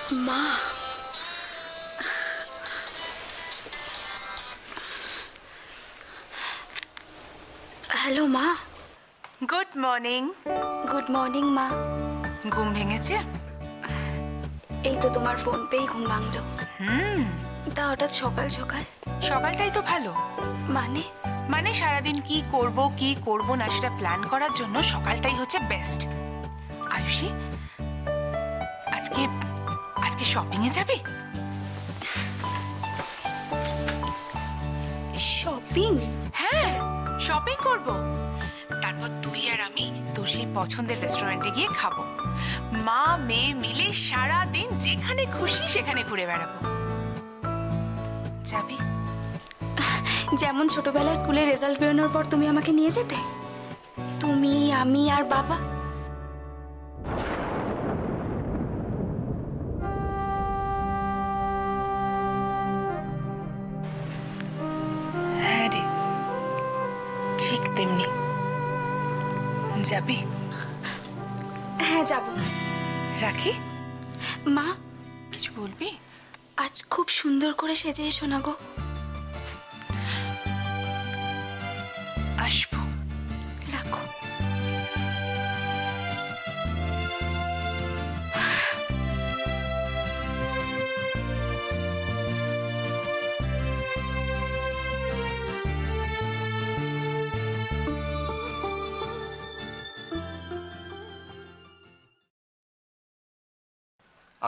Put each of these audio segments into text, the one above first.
মা, হ্যালো মা। Good morning. Good morning মা। ঘুম ভেঙেছে? এই তো তোমার ফোন পেয়েই ঘুম ভাঙলো। তা হঠাৎ সকাল সকাল? সকালটাই তো ভালো। মানে? মানে সারাদিন কি করব না সেটা প্ল্যান করার জন্য সকালটাই হচ্ছে বেস্ট। আয়ুষী, আজকে আজকে শপিং এ যাবি? শপিং? হ্যাঁ, শপিং করব। তারপর তুই আর আমি তোর সেই পছন্দের রেস্টুরেন্টে গিয়ে খাবো। মা মেয়ে মিলে সারা দিন যেখানে খুশি সেখানে ঘুরে বেড়াবো। যাবি? যেমন ছোটবেলায় স্কুলে রেজাল্ট বেরোনোর পর তুমি আমাকে নিয়ে যেতে, তুমি আমি আর বাবা। হ্যাঁ রে, ঠিক তেমনি। যাবি? হ্যাঁ যাব। রাখি। মা, কিছু বলবি? আজ খুব সুন্দর করে সেজে এসো না গো। আসবো। রাখো।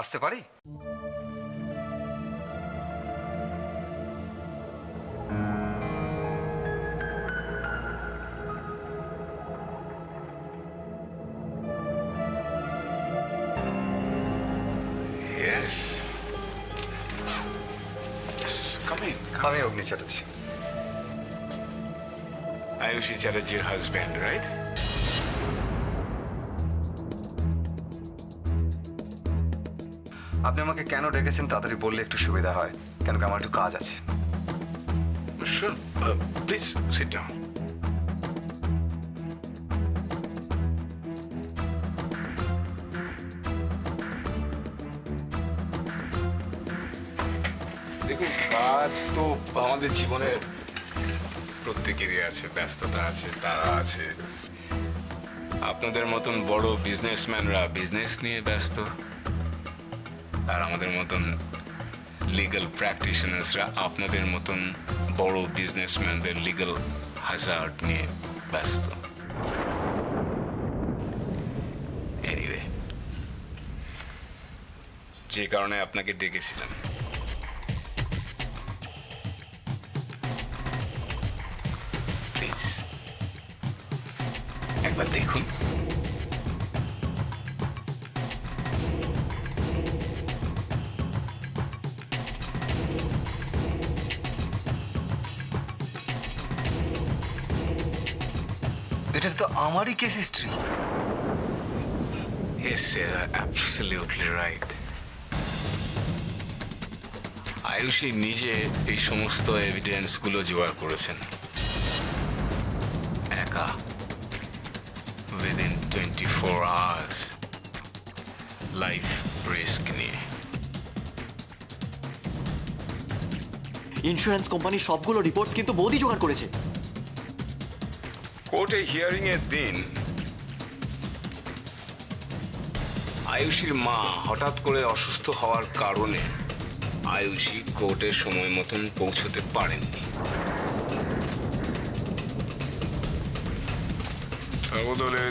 আসতে পারি? Yes. Yes, come in. আমি অগ্নি Chatterjee. Ayushi Chatterjee's husband, right? আপনি আমাকে কেন ডেকেছেন তাড়াতাড়ি বললে একটু সুবিধা হয়, কেন কি আমার একটু কাজ আছে। Sure. Please sit down. দেখুন, কাজ তো আমাদের জীবনের প্রত্যেকেরই আছে, ব্যস্ততা আছে, তারা আছে। আপনাদের মতন বড় বিজনেসম্যানরা বিজনেস নিয়ে ব্যস্ত, আর আমাদের মতন লিগ্যাল প্র্যাকটিশনার্সরা আপনাদের মতন বড় বিজনেসম্যানদের লিগ্যাল হ্যাজার্ড নিয়ে ব্যস্ত। এনিওয়ে, যে কারণে আপনাকে ডেকেছিলাম, প্লিজ একবার দেখুন। এটা তো আমারই case history. Yes, sir, absolutely right. Ayushi নিজে এই সমস্ত এভিডেন্সগুলো জোগাড় করেছেন একা, উইদিন 24 hours, লাইফ রিস্ক নিয়ে। ইন্স্যুরেন্স কোম্পানির সবগুলো রিপোর্টস কিন্তু বৌদি জোগাড় করেছে। কোর্টে হিয়ারিং এর দিন আয়ুষীর মা হঠাৎ করে অসুস্থ হওয়ার কারণে আয়ুষী কোর্টে সময় মতন পৌঁছতে পারেননি। তার বদলে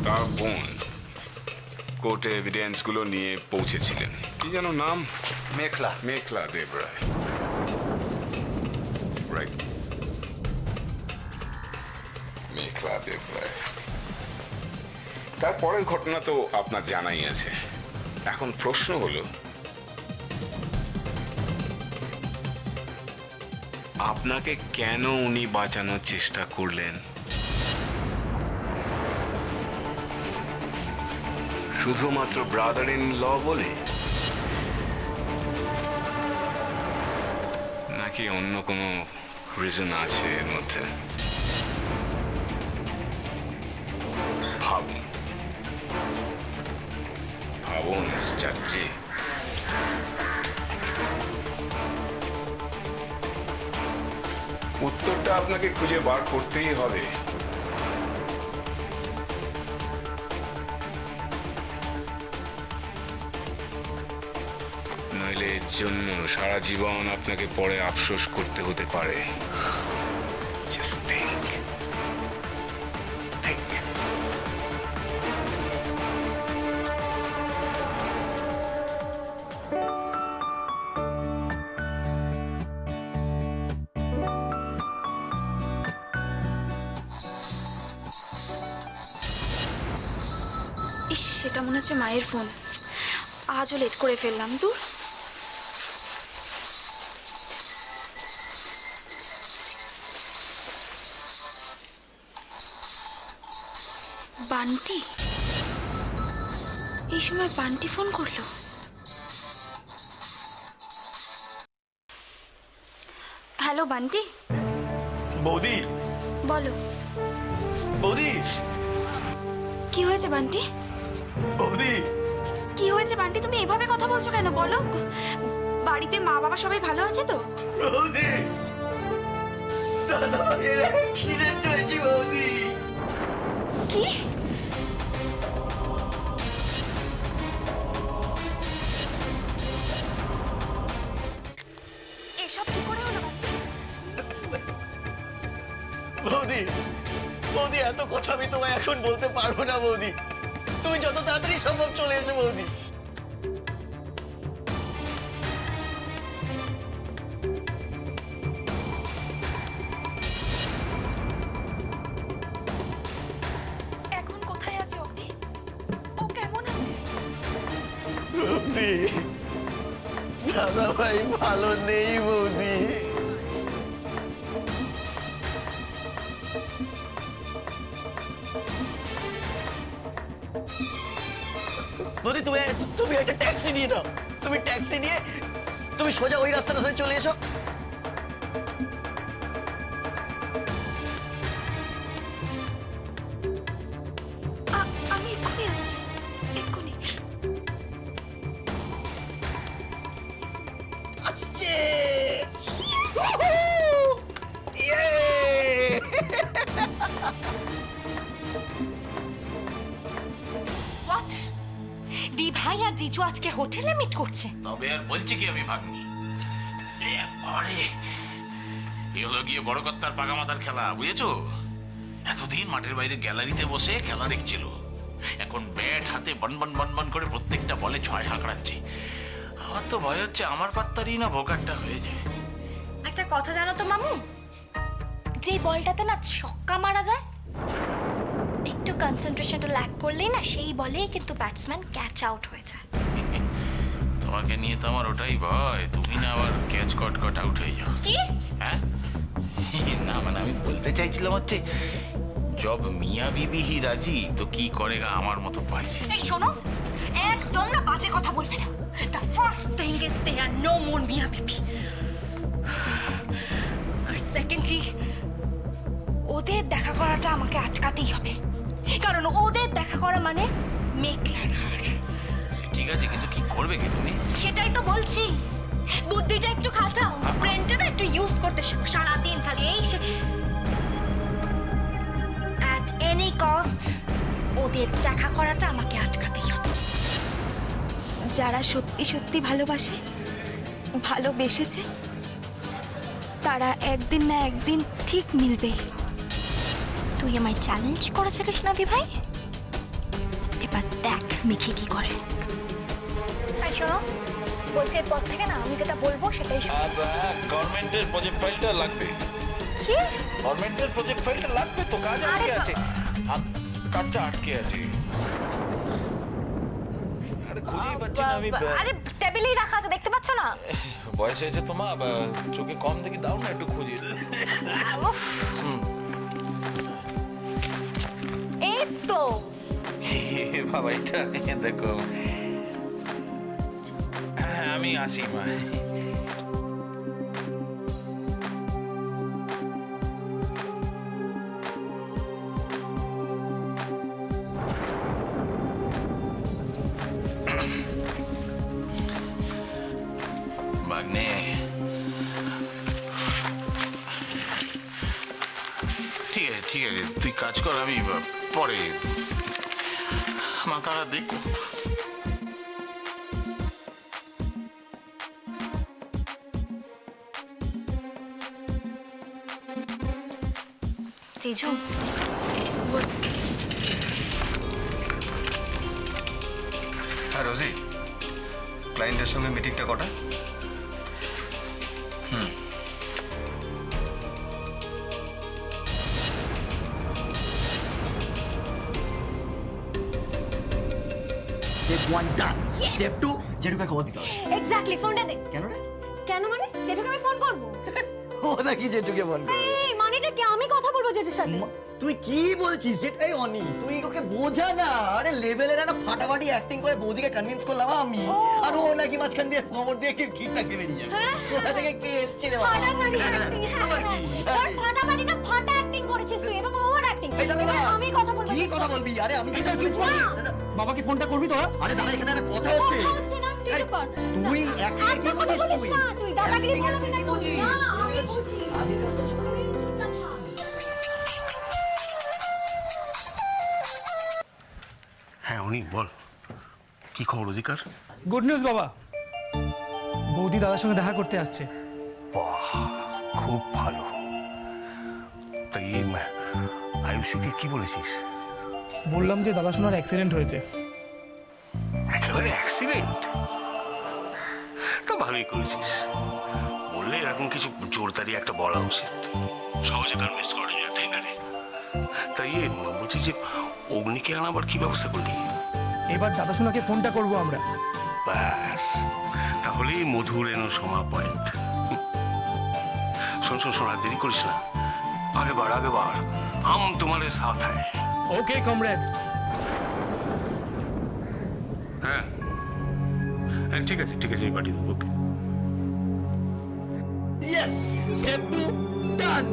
তার বোন কোর্টে এভিডেন্সগুলো নিয়ে পৌঁছেছিলেন। কি যেন নাম? মেখলা। মেখলা দেব রায়। রাইট, মেখলা দেব রায়। তারপরের ঘটনা তো আপনার জানাই আছে। এখন প্রশ্ন হলো, আপনাকে কেন উনি বাঁচানোর চেষ্টা করলেন? শুধুমাত্র ব্রাদার ইন ল বলে, নাকি অন্য কোনো রিজন আছে এর মধ্যে? ভাবুন, ভাবুন মিস্টার চ্যাটার্জি। উত্তরটা আপনাকে খুঁজে বার করতেই হবে। নইলে এর জন্য সারা জীবন আপনাকে পরে আফসোস করতে হতে পারে। Just think. Think. ইস, সেটা মনে হচ্ছে মায়ের ফোন। আজও লেট করে ফেললাম। দূর। বান্টি? এই সময় বান্টি ফোন করলো? হ্যালো বান্টি। বৌদি, বলো, বৌদি, কি হয়েছে বান্টি? বৌদি, কি হয়েছে বান্টি? তুমি এভাবে কথা বলছো কেন বলো? বাড়িতে মা বাবা সবাই ভালো আছে তো? বৌদি, দাদা ভাইয়ের অ্যাক্সিডেন্ট হয়েছে বৌদি। কি? এসব কি করে হলো বান্টি? বৌদি, বৌদি, এত কথা আমি তোমায় এখন বলতে পারবো না বৌদি। তুমি যত তাড়াতাড়ি সম্ভব চলে এসো বৌদি। এখন কোথায় আছে অগ্নি? ও কেমন আছে? বৌদি, দাদা ভাই ভালো নেই বৌদি। বৌদি, তুমি একটা ট্যাক্সি নিয়ে নাও। তুমি ট্যাক্সি নিয়ে তুমি সোজা ওই রাস্তাটা ধরে চলে এসো। আমি এক্ষুনি আসছি, এক্ষুনি। আসছে। হোয়াট? দি ভাই আর জিজু আজকে হোটেলে মিট করছে? তবে আর বলছি কি আমি ভাগ্নি, আরে এ হলো গিয়ে বড় কর্তার পাকা মাথার খেলা, বুঝেছো? এতদিন মাঠের বাইরে গ্যালারিতে বসে খেলা দেখছিল, এখন ব্যাট হাতে বন বন বন বন করে প্রত্যেকটা বলে ছয় হাঁকড়াচ্ছে। আমার তো ভয় হচ্ছে আমার পাত্তারই না ভোকারটা হয়ে যায়। একটা কথা জানো তো মামু, যে বলটাতে না ছক্কা মারা যায়, একটু কনসেন্ট্রেশনটা ল্যাক করলেই না সেই বলেই কিন্তু ব্যাটসম্যান ক্যাচ আউট হয়ে যায়। তোমাকে নিয়ে তো আমার ওটাই ভয়, তুমি না আবার ক্যাচ কট কট আউট হয়ে যাও। কি? হ্যাঁ না, মানে আমি বলতে চাইছিলাম হচ্ছে জব মিয়া বিবি হি রাজি তো কি করেগা আমার মতো পাইছে। এই শোনো, একদম না বাজে কথা বলবে না। The first thing is they are no more Mia baby, আর সেকেন্ডলি ওদের দেখা করাটা আমাকে আটকাতেই হবে, কারণ ওদের দেখা করা মানে মেঘলার হার। ঠিক আছে, কিন্তু কি করবে কি তুমি? সেটাই তো বলছি, বুদ্ধিটা একটু খাটাও, ব্রেনটা না একটু ইউজ করতে শেখো। সারাদিন খালি এই অ্যাট এনি কস্ট ওদের দেখা করাটা আমাকে আটকাতেই হবে। যারা সত্যি সত্যি ভালোবাসে, ভালোবেসেছে, তারা একদিন না একদিন ঠিক মিলবেই। তুই আমায় চ্যালেঞ্জ করেছিলিস না দি ভাই, এবার দেখ মিখি কি করে। শোনো, বলছি এরপর থেকে না আমি যেটা বলবো সেটাই শোনো। গভর্নমেন্টের প্রজেক্ট ফাইলটা লাগবে। কি? গভর্নমেন্টের প্রজেক্ট ফাইলটা লাগবে তো, কাজ আটকে আছে। কাজটা আটকে আছে। আরে খুঁজেই পাচ্ছি না আমি। আরে টেবিলেই রাখা আছে, দেখতে পাচ্ছ না? বয়স হয়েছে তোমার, চোখে কম দেখি, দাও না একটু খুঁজে। উফ। এই তো বাবা, এটা দেখো। হ্যাঁ, আমি আসি মা। বাগনে কাজ কর, আমি পরে মাথাটা দেখো। তেজু, হ্যাঁ রোজি, ক্লায়েন্টের সঙ্গে মিটিংটা কটা? স্টেপ 1 ডান। স্টেপ 2 জেঠুকে খবর দিতে হবে। এক্স্যাক্টলি, ফোনটা দে। কেন রে? কেন মানে? জেঠুকে আমি ফোন করব। ও নাকি জেঠুকে ফোন করবে? এই মানেটা কি? আমি কথা বলবো জেঠুর সাথে। তুই কি বলছিস? এই অনি, তুই ওকে বোঝা না। আরে লেভেলের একটা ফাটাফাটি অ্যাক্টিং করে বৌদিকে কনভিন্স করলাম আমি, আর ও নাকি মাঝখান দিয়ে খবর দিয়ে ঠিকঠাক বেরিয়ে যাবে। কোথা থেকে কে এসছে রে বাবা? ফাটাফাটি অ্যাক্টিং। আবার কি? তোর ফাটাফাটি না, ফাটা অ্যাক্টিং করেছিস তুই এবং ওভার অ্যাক্টিং। এই দাঁড়া, দাঁড়া। আমি কথা বলবো। কি কথা বলবি? আরে আমি কি বলছি? না। বাবাকে ফোনটা করবি তো? আরে দাদা, এখানে একটা কথা হচ্ছে। কথা হচ্ছে না, তুই চুপ কর। তুই অ্যাক্টিং কি একদম কথা বলিস বলিস তুই? না, তুই দাদাগিরি Acting বলবি না, কি বলবি বলিস? না, আমি বলছি। তুই চুপচাপ থাক। হ্যাঁ অনিক, বল কি খবর অধিকার? গুড নিউজ বাবা, বৌদি দাদার সঙ্গে দেখা করতে আসছে। খুব ভালো। তাই আয়ুষীকে কি বলেছিস? বললাম যে দাদা শোনার অ্যাক্সিডেন্ট হয়েছে। একেবারে অ্যাক্সিডেন্ট? তা ভালোই করেছিস, বললে এরকম কিছু জোরদারি একটা বলা উচিত। সহজে কনভিন্স করা যায়, তাই না রে? তাই বলছি যে অগ্নিকে আনাবার কি ব্যবস্থা করলি? এবার দাদা শোনাকে ফোনটা করব আমরা। ব্যাস, তাহলেই মধুর এনো সমাপয়েত। শোন শোন শোন, আর দেরি করিস না, আগে বাড় আগে বাড়, হাম তোমারে সাথ হ্যায়। ওকে কমরেড। হ্যাঁ হ্যাঁ, ঠিক আছে ঠিক আছে, আমি পাঠিয়ে দেবো। ওকে। ইয়েস, স্টেপ 2 ডান।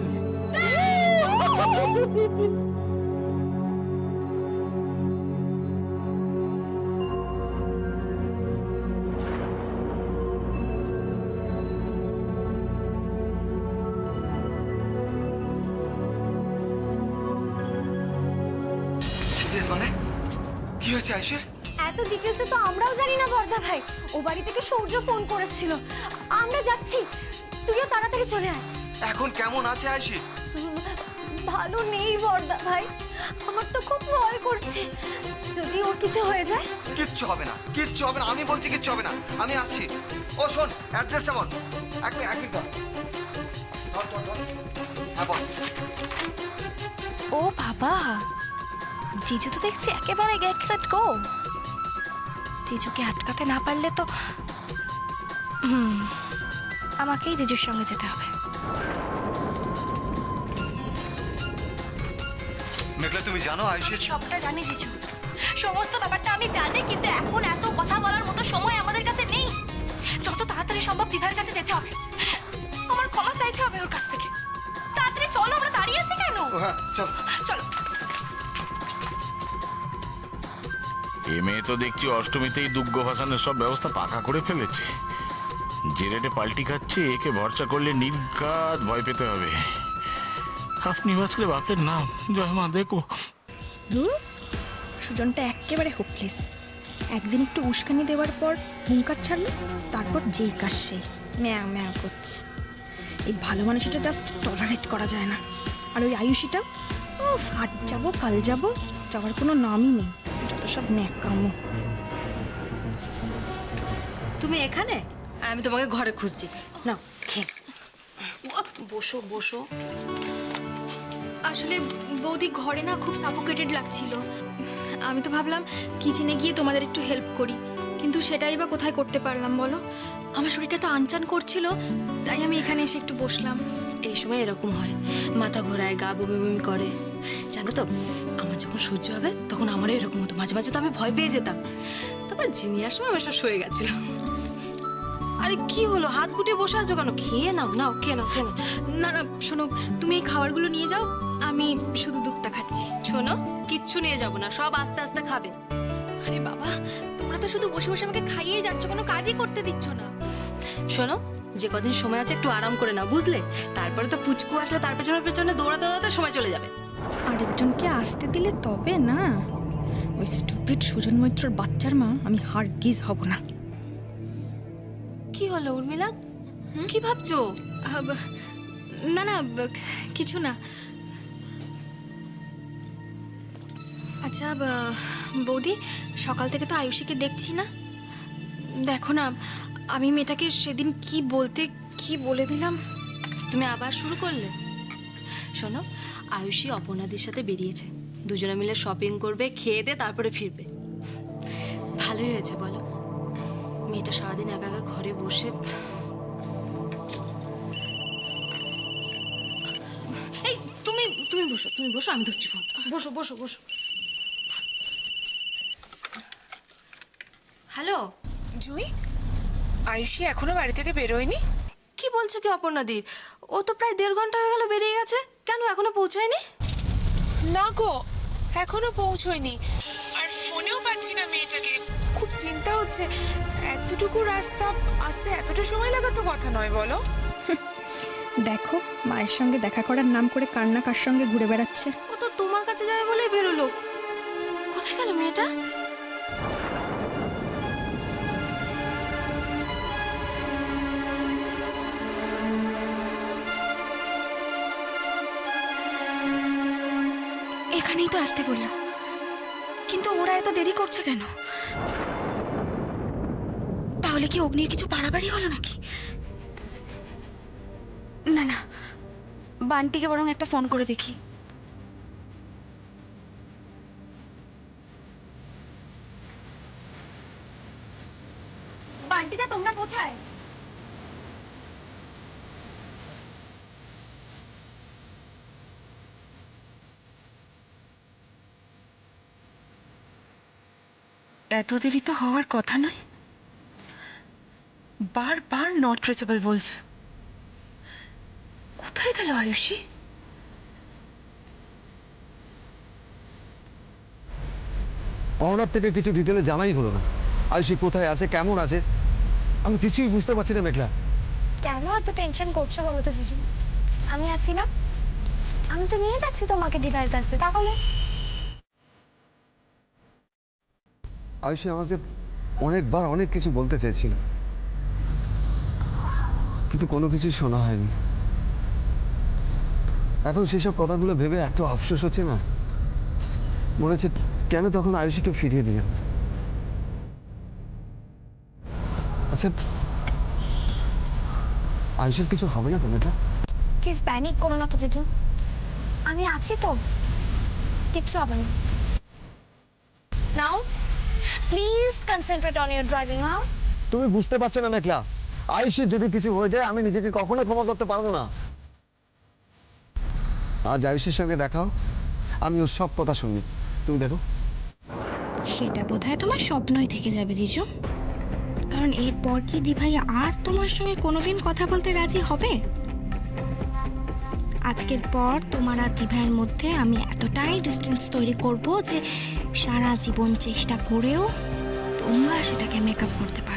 সিরিয়াস মানে? কি হয়েছে আয়ুষের? এত ডিটেলসে তো আমরাও জানি না বর্দা ভাই। ও বাড়ি থেকে সূর্য ফোন করেছিল। আমরা যাচ্ছি, তুইও তাড়াতাড়ি চলে আয়। এখন কেমন আছে আয়ুষী? ভালো নেই বর্দা ভাই, আমার তো খুব ভয় করছে। যদি ওর কিছু হয়ে যায়। কিচ্ছু হবে না, কিচ্ছু হবে না, আমি বলছি কিচ্ছু হবে না, আমি আসছি। ও শোন, অ্যাড্রেসটা বল। এক মিনিট ধর। হ্যাঁ বল। ও বাবা, জিজু তো দেখছি একেবারে গেট সেট গো। জিজুকে আটকাতে না পারলে তো আমাকেই জিজুর সঙ্গে যেতে হবে। মেঘলা, তুমি জানো আয়ুষের? সবটা জানি জিজু, সমস্ত ব্যাপারটা আমি জানি, কিন্তু এখন এত কথা বলার মতো সময় আমাদের কাছে নেই। যত তাড়াতাড়ি সম্ভব দিভার কাছে যেতে হবে, আমার ক্ষমা চাইতে হবে ওর কাছ থেকে। তাড়াতাড়ি চলো, আমরা দাঁড়িয়ে আছি কেন? হ্যাঁ চল। চলো। এ মেয়ে তো দেখছি অষ্টমীতেই দুগ্গ ভাসানের সব ব্যবস্থা পাকা করে ফেলেছে। যে রেটে পাল্টি খাচ্ছে, একে ভরসা করলে নির্ঘাত ভয় পেতে হবে। আপনি বাঁচলে বাপের নাম, জয় মা। দেখো সুজনটা একেবারে হোপলেস। একদিন একটু উস্কানি দেওয়ার পর হুঙ্কার ছাড়লো, তারপর যেই কাজ সেই ম্যাও ম্যাও করছে। এই ভালো মানুষটা জাস্ট টলারেট করা যায় না। আর ওই আয়ুষীটা, ও আজ যাবো কাল যাবো, যাওয়ার কোনো নামই নেই। যত সব ন্যাকামো। তুমি এখানে আর আমি তোমাকে ঘরে খুঁজছি। না খেয়ে বসো বসো। আসলে বৌদি ঘরে না খুব সাফোকেটেড লাগছিল। আমি তো ভাবলাম কিচেনে গিয়ে তোমাদের একটু হেল্প করি, কিন্তু সেটাই বা কোথায় করতে পারলাম বলো। আমার শরীরটা তো আনচান করছিল, তাই আমি এখানে এসে একটু বসলাম। এই সময় এরকম হয়, মাথা ঘোরায়, গা বমি বমি করে। জানো তো, আমার যখন সহ্য হবে তখন আমারও এরকম হতো। মাঝে মাঝে তো আমি ভয় পেয়ে যেতাম। তারপর জিনি আসলে আমার সব সয়ে গেছিল। আরে কি হলো, হাত গুটিয়ে বসে আছো কেন? খেয়ে নাও, নাও খেয়ে নাও, খেয়ে নাও। না না শোনো, তুমি এই খাবারগুলো নিয়ে যাও, আমি শুধু দুধটা খাচ্ছি। শোনো, কিচ্ছু নিয়ে যাবো না, সব আস্তে আস্তে খাবে। আরে বাবা, তোমরা তো শুধু বসে বসে আমাকে খাইয়েই যাচ্ছ, কোনো কাজই করতে দিচ্ছ না। শোনো, যে কদিন সময় আছে একটু আরাম করে নাও, বুঝলে? তারপরে তো পুচকু আসলে তার পেছনে পেছনে দৌড়াতে দৌড়াতে সময় চলে যাবে। আরেকজনকে আসতে দিলে তবে না। ওই স্টুপিড সুজন মৈত্রর বাচ্চার মা আমি হারগিজ হব না। কি হলো উর্মিলা, কি ভাবছো? না না, কিছু না। আচ্ছা বৌদি, সকাল থেকে তো আয়ুষীকে দেখছি না। দেখো না, আমি মেয়েটাকে সেদিন কি বলে দিলাম। তুমি আবার শুরু করলে। শোনো, আয়ুষী অপর্ণাদির সাথে বেরিয়েছে, দুজনে মিলে শপিং করবে, খেয়ে দে তারপরে ফিরবে। ভালোই হয়েছে বলো, মেয়েটা সারাদিন একা একা ঘরে বসে। এই তুমি বসো, আমি ধরছি ফোন। বসো। হ্যালো জুই, আয়ুষী এখনো বাড়ি থেকে বেরোয়নি? কি বলছো কি অপর্ণাদি? ও তো প্রায় 1.5 ঘন্টা হয়ে গেল বেরিয়ে গেছে। কেন এখনো পৌঁছায়নি? না গো, এখনো পৌঁছয়নি। আর ফোনেও পাচ্ছি না মেয়েটাকে, খুব চিন্তা হচ্ছে। এতটুকু রাস্তা আসতে এতটা সময় লাগাতো কথা নয় বলো। দেখো, মায়ের সঙ্গে দেখা করার নাম করে কার না কার সঙ্গে ঘুরে বেড়াচ্ছে। ও তো তোমার কাছে যাবে বলে বেরোলো। কোথায় গেল মেয়েটা? এখানেই তো আসতে বললো, কিন্তু ওরা এত দেরি করছে কেন? তাহলে কি অগ্নির কিছু বাড়াবাড়ি হলো নাকি? না, বান্টিকে বরং একটা ফোন করে দেখি। বান্টিদা, তোমরা কোথায়? এত দেরি তো হওয়ার কথা নয়। বারবার নট রিচেবল বলছে। কোথায় গেল আয়ুষী? অহনার থেকে কিছু ডিটেলে জানাই হলো না। আয়ুষী কোথায় আছে, কেমন আছে, আমি কিছুই বুঝতে পারছি না মেঘলা। কেন এত টেনশন করছো বলো তো জিজু? আমি আছি না, আমি তো নিয়ে যাচ্ছি তোমাকে দিদার কাছে। তাহলে আয়ুষী আমাকে অনেকবার অনেক কিছু বলতে চেয়েছিল, কিন্তু কোনো কিছুই শোনা হয়নি। এখন সেসব কথাগুলো ভেবে এত আফসোস হচ্ছে না, মনে হচ্ছে কেন তখন আয়ুষীকে ফিরিয়ে দিলাম। আচ্ছা, আয়ুষের কিছু হবে না তো এটা? প্লিজ প্যানিক করো না তো জিজু, আমি আছি তো, কিচ্ছু হবে না। Now please concentrate on your driving. তুমি বুঝতে পারছো না মেঘলা, আয়ুষের যদি কিছু হয়ে যায় আমি নিজেকে কখনো ক্ষমা করতে পারবো না। আজ আয়ুষের সঙ্গে দেখাও, আমি ওর সব কথা শুনি। তুমি দেখো, সেটা বোধহয় তোমার স্বপ্নই থেকে যাবে জিজু, কারণ এরপর কি দিভাই আর তোমার সঙ্গে কোনোদিন কথা বলতে রাজি হবে? আজকের পর তোমার আর দিভাইয়ের মধ্যে আমি এতটাই ডিস্টেন্স তৈরি করব যে সারা জীবন চেষ্টা করেও তোমরা সেটাকে মেকআপ করতে পারবে